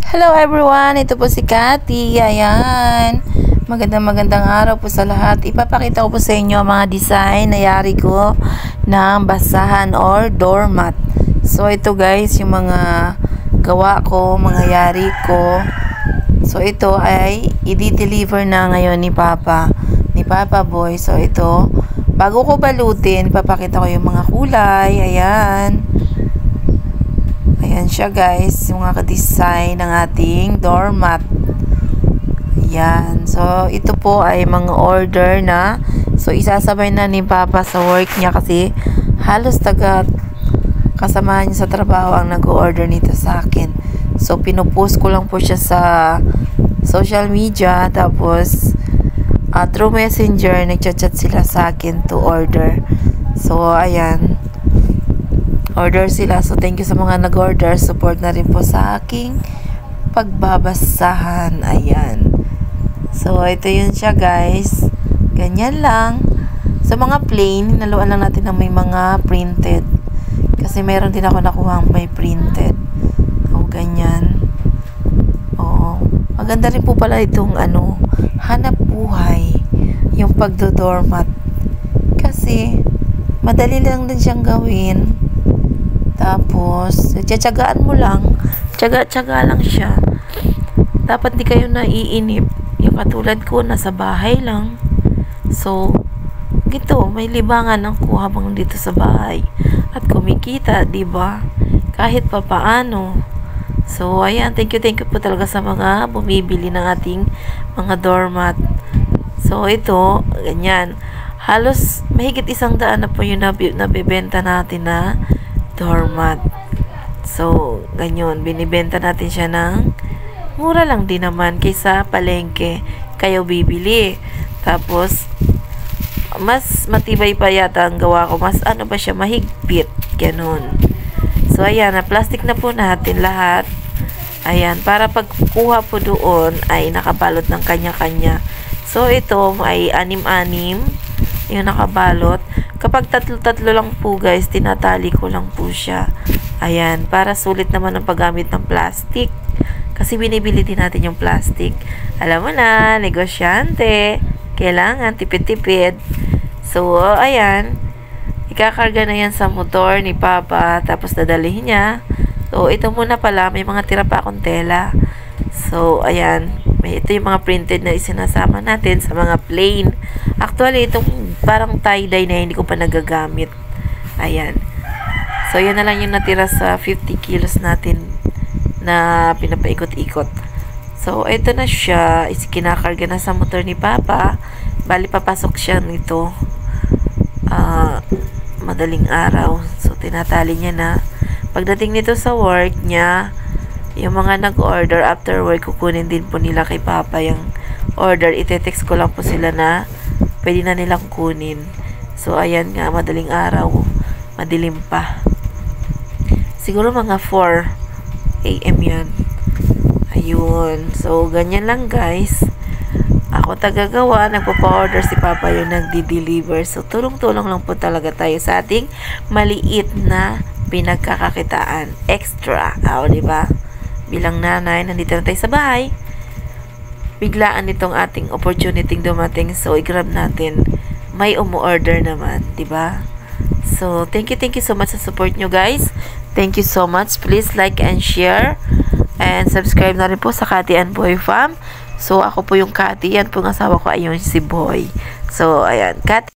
Hello everyone, ito po si Cathy. Ayan, magandang araw po sa lahat. Ipapakita ko po sa inyo mga design na yari ko ng basahan or doormat. So ito guys, yung mga gawa ko, mga yari ko. So ito ay i-deliver na ngayon ni Papa Boy. So ito, bago ko balutin, ipapakita ko yung mga kulay. Ayan siya guys, yung mga design ng ating doormat. Ayan. So, ito po ay mga order na. So, isasabay na ni Papa sa work niya kasi halos kasamahan niya sa trabaho ang nag-order nito sa akin. So, pinupost ko lang po siya sa social media. Tapos, through messenger, nagchat-chat sila sa akin to order. So, ayan. Order sila. So, thank you sa mga nag-order. Support na rin po sa aking pagbabasahan. Ayan. So, ito yun siya, guys. Ganyan lang. Sa mga plain, naluan lang natin ng may mga printed. Kasi meron din ako nakuha may printed. O, ganyan. Oo. Maganda rin po pala itong, hanap buhay. Yung pagdodormat. Kasi, madali lang din siyang gawin. Tapos, tiyatsagaan mo lang. Tsaga lang siya. Dapat di kayo naiinip. Yung katulad ko, nasa bahay lang. So, gito, may libangan ako habang dito sa bahay. At kumikita, di ba? Kahit pa paano. So, ayan, thank you po talaga sa mga bumibili ng ating mga doormat. So, ito, ganyan. Halos, mahigit 100 na po yung nabibenta natin na doormat. So, ganyan. Binibenta natin siya ng mura lang din naman kaysa palengke kayo bibili. Tapos, mas matibay pa yata ang gawa ko. Mas siya, mahigpit. Ganon. So, ayan. Na-plastic na po natin lahat. Ayan. Para pagkuha po doon ay nakabalot ng kanya-kanya. So, ito ay 6-6 yung nakabalot. Kapag tatlo lang po guys, tinatali ko lang po siya. Ayan, para sulit naman ang paggamit ng plastic. Kasi binibili din natin yung plastic. Alam mo na, negosyante. Kailangan tipid-tipid. So, ayan. Ikakarga na yan sa motor ni Papa. Tapos dadalhin niya. So, ito muna pala. May mga tira pa akong tela. So, ayan. Ito yung mga printed na isinasama natin sa mga plain. Actually, itong parang tie-dye na hindi ko pa nagagamit. Ayan. So, yan na lang yung natira sa 50 kilos natin na pinapaikot-ikot. So, ito na siya. Kinakarga na sa motor ni Papa. Bali, papasok siya nito. Madaling araw. So, tinatali niya na. Pagdating nito sa work niya, yung mga nag-order after work, kukunin din po nila kay Papa yung order. Ite-text ko lang po sila na pwede na nilang kunin. So, ayan nga, madaling araw. Madilim pa. Siguro mga 4 AM yan. Ayun. So, ganyan lang guys. Ako tagagawa, nagpapa-order si Papa yung nagdi-deliver. So, tulong-tulong lang po talaga tayo sa ating maliit na pinagkakakitaan. Extra. Diba? Bilang nanay, nandito na tayo sa bahay. Biglaan itong ating opportunity dumating. So, i-grab natin. May umu-order naman. Diba? So, thank you so much sa support nyo guys. Thank you so much. Please like and share. And subscribe na rin po sa Cathy and Boy Fam. So, ako po yung Cathy. Yan po ang asawa ko ay yung si Boy. So, ayan. Cathy.